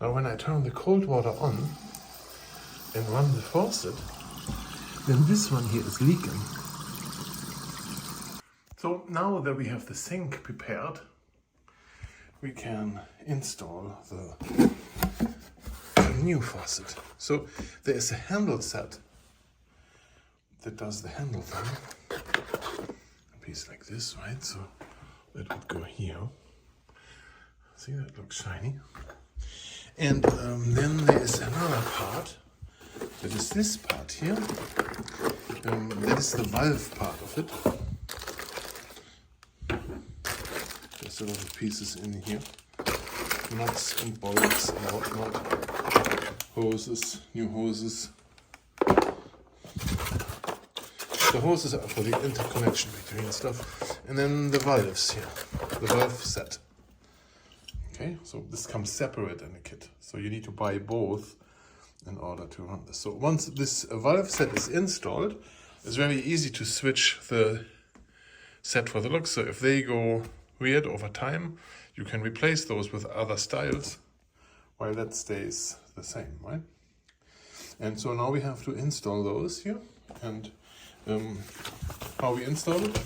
Now when I turn the cold water on and run the faucet, then this one here is leaking. So now that we have the sink prepared, we can install the new faucet. So there is a handle set that does the handle thing. A piece like this, right? So that would go here. See, that looks shiny. And then there is another part. That is this part here. That is the valve part of it. There's a lot of pieces in here. Nuts and bolts and whatnot. Hoses, new hoses. The hoses are for the interconnection between stuff. And then the valves here. The valve set. Okay, so this comes separate in the kit. So you need to buy both in order to run this. So once this valve set is installed, it's very easy to switch the set for the looks. So if they go weird over time, you can replace those with other styles while that stays the same, right? And so now we have to install those here. And how we install it,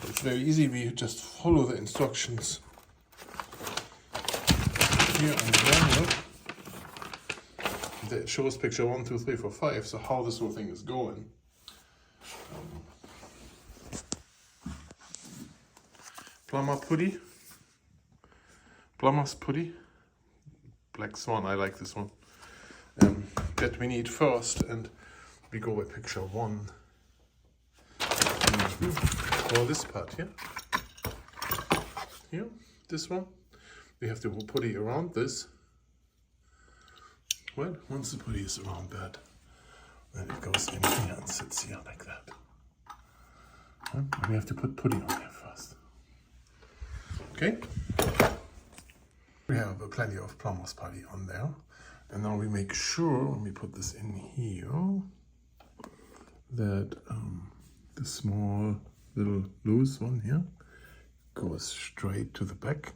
it's very easy. We just follow the instructions here on the manual. It shows picture 1, 2, 3, 4, 5, so how this whole thing is going. Plumber's putty, Black Swan, I like this one. That we need first, and we go by picture 1. For this part here, this one, we have to put putty around this. Well, once the putty is around that, then it goes in here and sits here like that. We have to put putty on there first. Okay? We have plenty of plumber's putty on there. And now we make sure, when we put this in here, that the small little loose one here goes straight to the back.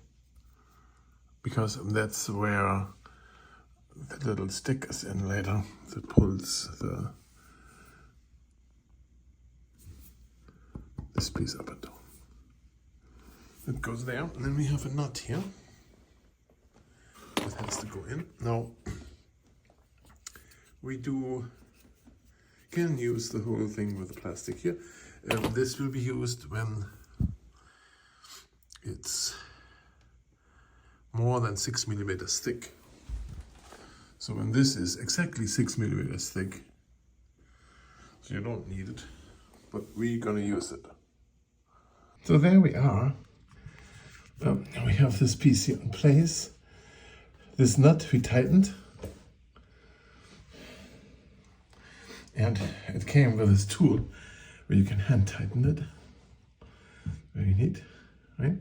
Because that's where the little stick is in later that pulls this piece up and down. It goes there, and then we have a nut here that has to go in. Now we can use the whole thing with the plastic here. This will be used when it's more than 6 millimeters thick. So when this is exactly 6 millimeters thick, so you don't need it, but we're gonna use it. So there we are. We have this piece here in place. This nut we tightened. And it came with this tool where you can hand tighten it. Very neat, right?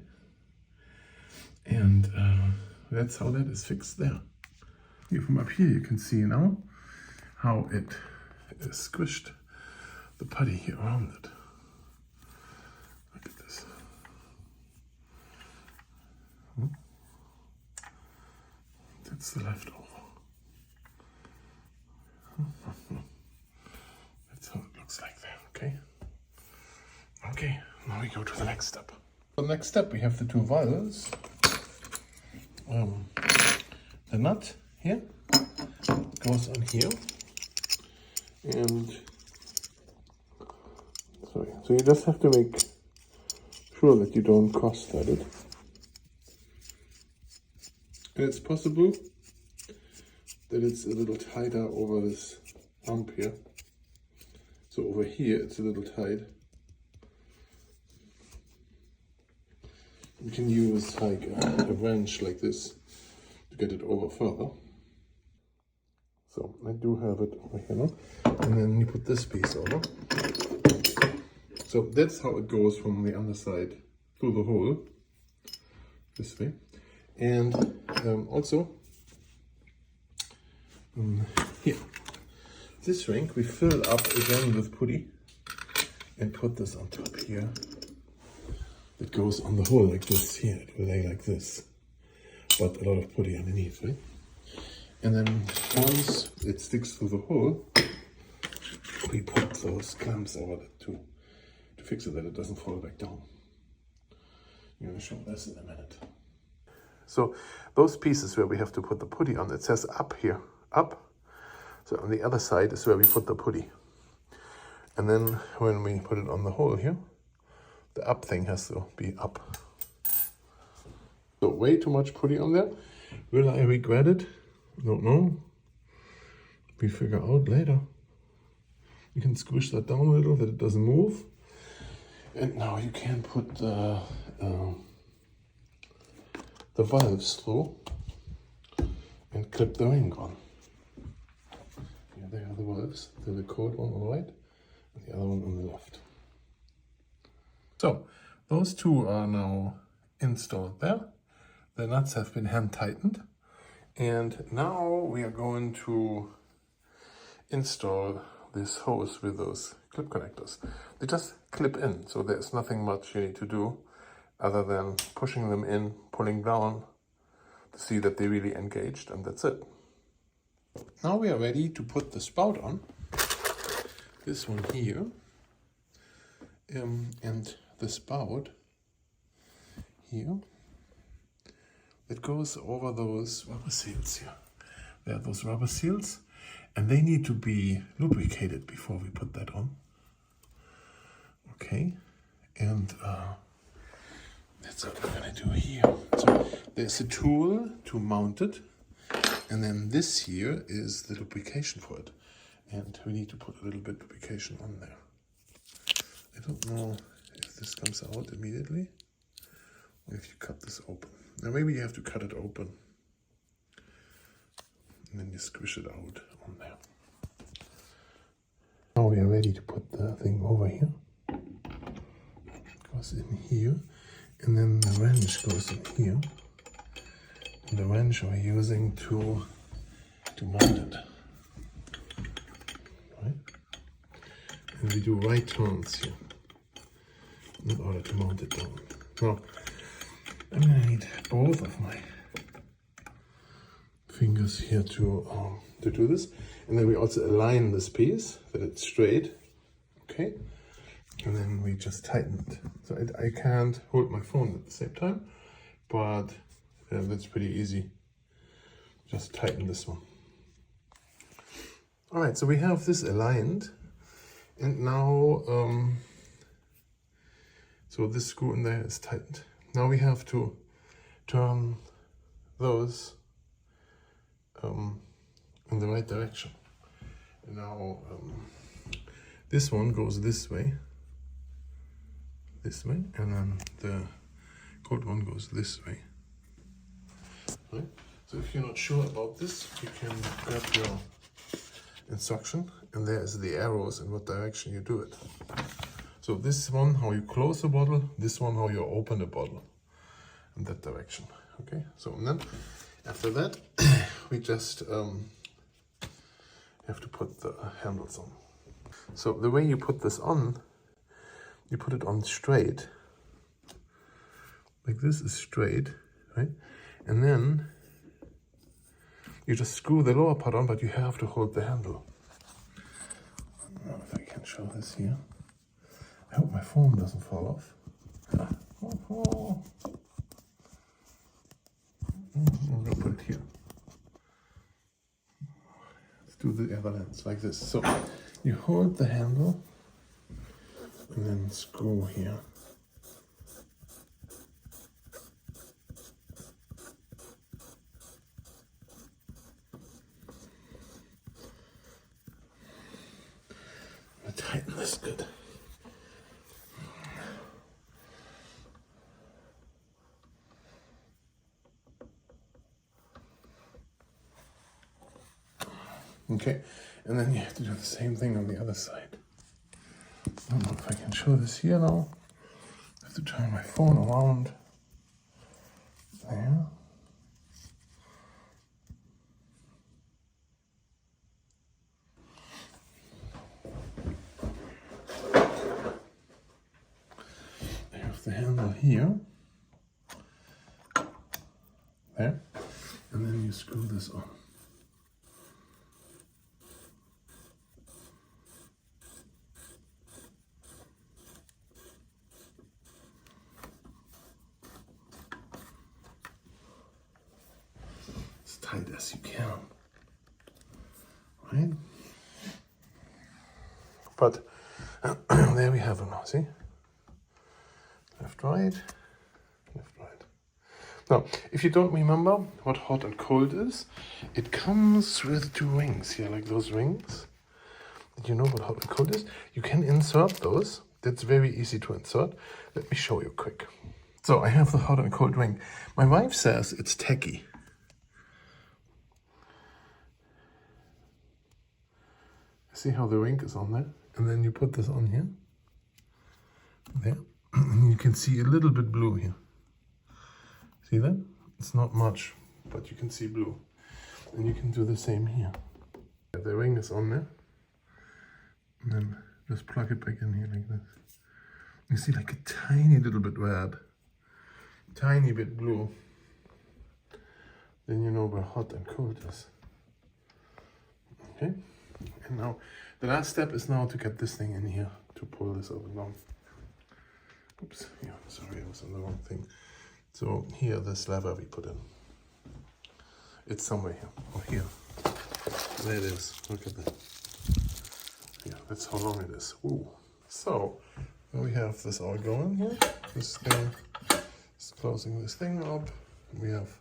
And that's how that is fixed there. Here from up here you can see now how it is squished the putty here around it. Look at this. That's the leftover. That's how it looks like there, okay? Okay, now we go to the next step. The next step, we have the two valves. The nut here goes on here, and so you just have to make sure that you don't cross-thread it. And it's possible that it's a little tighter over this hump here. So over here it's a little tight. You can use like a wrench like this to get it over further. So I do have it over here now. And then you put this piece over. So that's how it goes from the underside through the hole, this way. And also, here, this ring we fill up again with putty and put this on top here. It goes on the hole like this here, it will lay like this, but a lot of putty underneath, right? And then once it sticks through the hole, we put those clamps over it to fix it that it doesn't fall back down. I'm going to show this in a minute. So those pieces where we have to put the putty on, it says up here, up. So on the other side is where we put the putty. And then when we put it on the hole here, the up thing has to be up. So way too much putty on there. Will I regret it? Don't know. We figure out later. You can squish that down a little that it doesn't move. And now you can put the valves through and clip the ring on. Here they are the valves. The cold one on the right and the other one on the left. So those two are now installed there. The nuts have been hand tightened. And now we are going to install this hose with those clip connectors. They just clip in, so there's nothing much you need to do other than pushing them in, pulling down to see that they're really engaged, and that's it. Now we are ready to put the spout on. This one here. And the spout here. It goes over those rubber seals here. There are those rubber seals, and they need to be lubricated before we put that on. Okay, and that's what we're gonna do here. So there's a tool to mount it, and then this here is the lubrication for it. And we need to put a little bit of lubrication on there. I don't know if this comes out immediately, or if you cut this open. Now maybe you have to cut it open, and then you squish it out on there. Now we are ready to put the thing over here. It goes in here, and then the wrench goes in here. And the wrench we're using to mount it. Right? And we do right turns here in order to mount it down. Now, I'm going to need both of my fingers here to do this. And then we also align this piece that it's straight. Okay. And then we just tighten it. So I can't hold my phone at the same time, but that's pretty easy. Just tighten this one. All right, so we have this aligned. And now, so this screw in there is tightened. Now we have to turn those in the right direction. And now this one goes this way, and then the cold one goes this way. Right? So if you're not sure about this, you can grab your instruction, and there's the arrows in what direction you do it. So this one, how you close the bottle, this one, how you open the bottle, in that direction. Okay, so and then after that, we just have to put the handles on. So the way you put this on, you put it on straight, like this is straight, right? And then you just screw the lower part on, but you have to hold the handle. I don't know if I can show this here. I hope my phone doesn't fall off. I'm gonna put it here. Let's do the other ends like this. So you hold the handle and then screw here. Tighten this good. Okay, and then you have to do the same thing on the other side. I don't know if I can show this here now. I have to turn my phone around. There. I have the handle here. There. And then you screw this on. tight as you can. Right? But there we have it now, see? Left, right, left, right. Now, if you don't remember what hot and cold is, it comes with two rings here, like those rings. Did you know what hot and cold is? You can insert those. That's very easy to insert. Let me show you quick. So I have the hot and cold ring. My wife says it's tacky. See how the ring is on there? And then you put this on here. There. And you can see a little bit blue here. See that? It's not much, but you can see blue. And you can do the same here. The ring is on there. And then just plug it back in here like this. You see like a tiny little bit red. Tiny bit blue. Then you know where hot and cold is. Okay? And now the last step is now to get this thing in here to pull this over down. Oops, yeah, sorry, I was on the wrong thing. So here, this lever we put in. It's somewhere here, or here. There it is, look at that. Yeah, that's how long it is. Ooh. So, now we have this all going here. This thing is closing this thing up. We have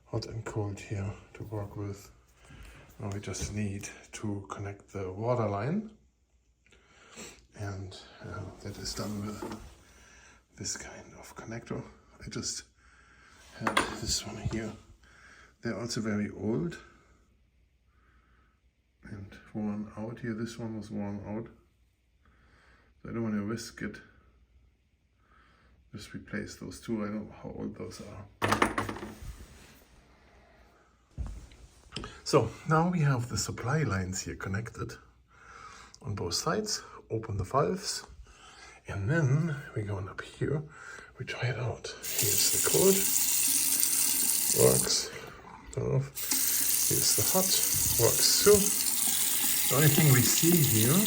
hot and cold here to work with. Now we just need to connect the water line. And that is done with this kind of connector. I just have this one here. They're also very old and worn out here. This one was worn out. So I don't want to risk it. Just replace those two. I don't know how old those are. So now we have the supply lines here connected on both sides. Open the valves. And then we're going up here. We try it out. Here's the cold. Works. Turn off. Here's the hot. Works too. The only thing we see here, you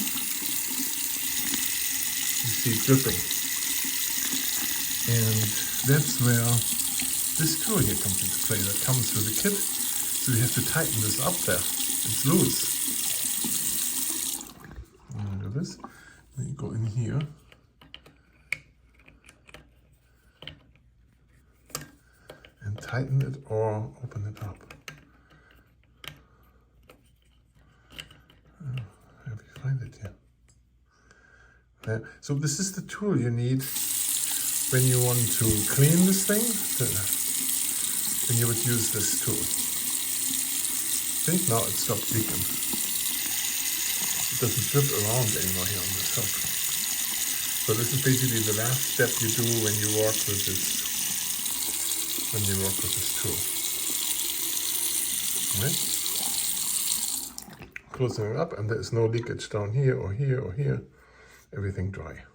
see dripping. And that's where this tool here comes into play. That comes with the kit. So you have to tighten this up there. It's loose. And do this. Then you go in here. And tighten it or open it up. Where do you find it here? There. So this is the tool you need when you want to clean this thing. Then you would use this tool. See, now it stopped leaking. It doesn't drip around anymore here on the top. So this is basically the last step you do when you work with this. When you work with this tool. Alright. Closing it up, and there is no leakage down here or here or here. Everything dry.